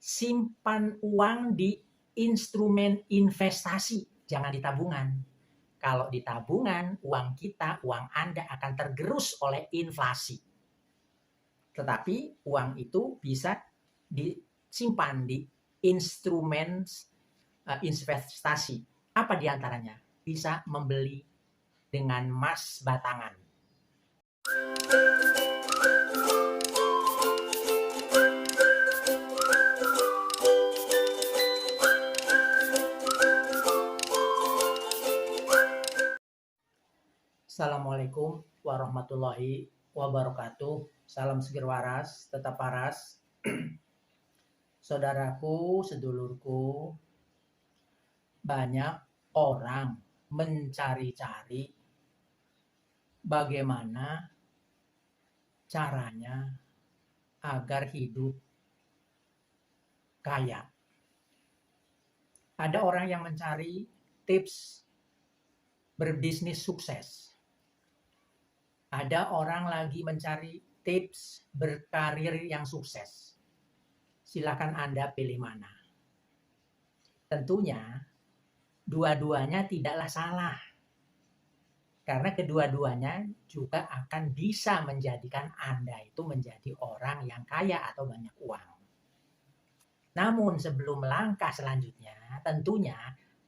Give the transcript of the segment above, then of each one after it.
simpan uang di instrumen investasi, jangan di tabungan. Kalau di tabungan, uang kita, uang Anda akan tergerus oleh inflasi. Tetapi uang itu bisa disimpan di instrumen investasi. Apa diantaranya? Bisa membeli dengan emas batangan. Assalamualaikum warahmatullahi wabarakatuh. Salam seger waras, tetap waras. Saudaraku, sedulurku, banyak orang mencari-cari bagaimana caranya agar hidup kaya. Ada orang yang mencari tips berbisnis sukses. Ada orang lagi mencari tips berkarir yang sukses. Silakan Anda pilih mana. Tentunya dua-duanya tidaklah salah. Karena kedua-duanya juga akan bisa menjadikan Anda itu menjadi orang yang kaya atau banyak uang. Namun sebelum melangkah selanjutnya, tentunya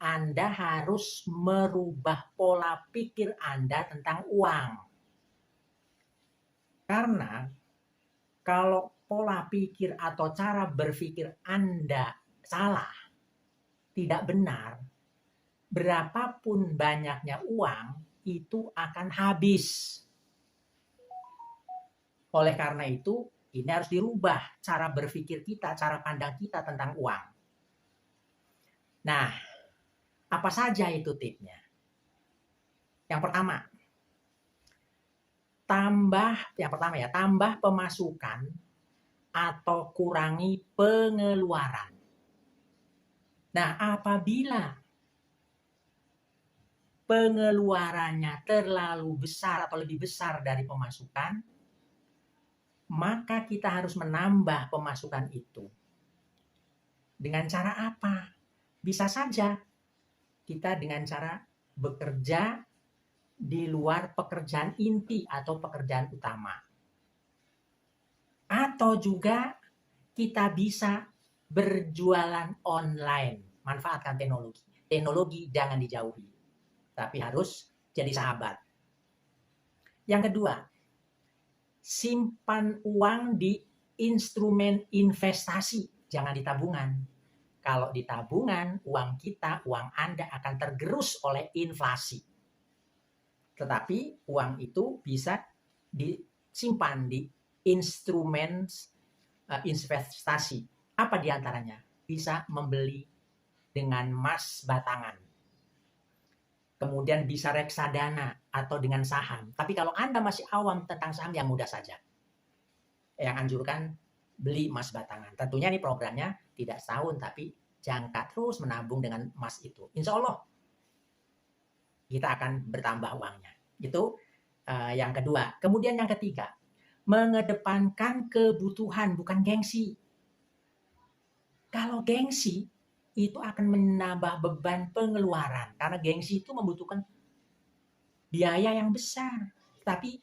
Anda harus merubah pola pikir Anda tentang uang. Karena kalau pola pikir atau cara berpikir Anda salah, tidak benar, berapapun banyaknya uang itu akan habis. Oleh karena itu, ini harus dirubah cara berpikir kita, cara pandang kita tentang uang. Nah, apa saja itu tipsnya? Yang pertama, tambah pemasukan atau kurangi pengeluaran. Nah, apabila pengeluarannya terlalu besar atau lebih besar dari pemasukan, maka kita harus menambah pemasukan itu. Dengan cara apa? Bisa saja kita dengan cara bekerja di luar pekerjaan inti atau pekerjaan utama. Atau juga kita bisa berjualan online. Manfaatkan teknologi. Teknologi jangan dijauhi, tapi harus jadi sahabat. Yang kedua, simpan uang di instrumen investasi, jangan di tabungan. Kalau di tabungan, uang kita, uang Anda akan tergerus oleh inflasi. Tetapi uang itu bisa disimpan di instrumen investasi. Apa diantaranya? Bisa membeli dengan emas batangan. Kemudian bisa reksadana atau dengan saham. Tapi kalau Anda masih awam tentang saham, yang mudah saja. Yang anjurkan beli emas batangan. Tentunya ini programnya tidak setahun, tapi jangka terus menabung dengan emas itu. Insya Allah kita akan bertambah uangnya. Itu yang kedua. Kemudian yang ketiga, mengedepankan kebutuhan bukan gengsi. Kalau gengsi itu akan menambah beban pengeluaran karena gengsi itu membutuhkan biaya yang besar. Tapi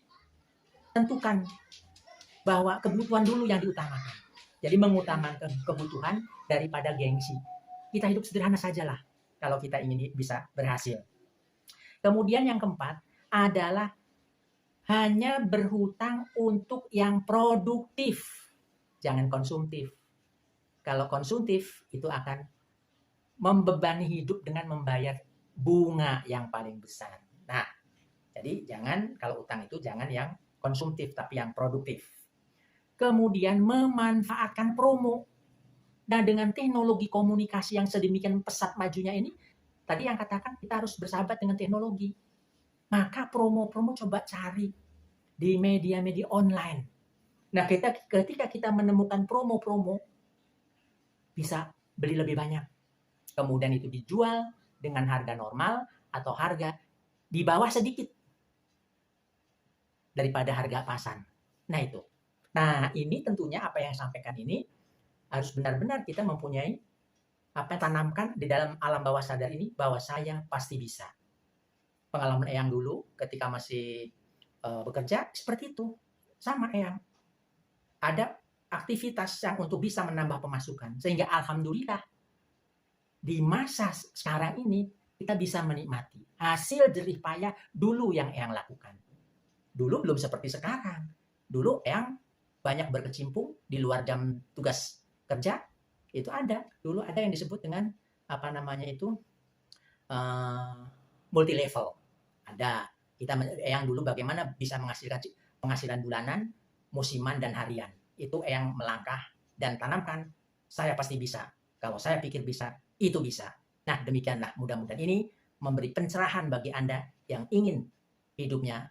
tentukan bahwa kebutuhan dulu yang diutamakan. Jadi mengutamakan kebutuhan daripada gengsi. Kita hidup sederhana sajalah kalau kita ingin bisa berhasil. Kemudian yang keempat adalah hanya berhutang untuk yang produktif. Jangan konsumtif. Kalau konsumtif itu akan membebani hidup dengan membayar bunga yang paling besar. Nah, jadi jangan kalau utang itu jangan yang konsumtif tapi yang produktif. Kemudian memanfaatkan promo. Nah, dengan teknologi komunikasi yang sedemikian pesat majunya ini, tadi yang katakan kita harus bersahabat dengan teknologi. Maka promo-promo coba cari di media-media online. Nah, ketika kita menemukan promo-promo, bisa beli lebih banyak. Kemudian itu dijual dengan harga normal atau harga di bawah sedikit daripada harga pasaran. Nah, itu. Nah, ini tentunya apa yang saya sampaikan ini Harus benar-benar kita mempunyai tanamkan di dalam alam bawah sadar ini bahwa saya pasti bisa. Pengalaman Eyang dulu ketika masih bekerja seperti itu, sama Eyang. Ada aktivitas yang untuk bisa menambah pemasukan, sehingga alhamdulillah di masa sekarang ini kita bisa menikmati hasil jerih payah dulu yang Eyang lakukan. Dulu belum seperti sekarang. Dulu Eyang banyak berkecimpung di luar jam tugas kerja. Itu ada. Dulu ada yang disebut dengan multi level. Ada. Kita Eyang dulu bagaimana bisa menghasilkan penghasilan bulanan, musiman dan harian. Itu Eyang melangkah dan tanamkan. Saya pasti bisa. Kalau saya pikir bisa, itu bisa. Nah, demikianlah, mudah-mudahan ini memberi pencerahan bagi Anda yang ingin hidupnya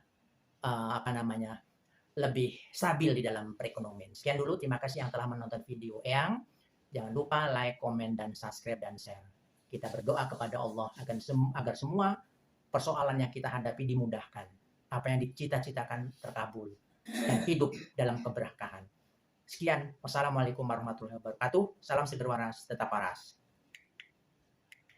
lebih stabil di dalam perekonomian. Sekian dulu, terima kasih yang telah menonton video Eyang. Jangan lupa like, komen, dan subscribe dan share. Kita berdoa kepada Allah agar semua persoalan yang kita hadapi dimudahkan. Apa yang dicita-citakan terkabul dan hidup dalam keberkahan. Sekian, wassalamualaikum warahmatullahi wabarakatuh. Salam seger waras, tetap waras.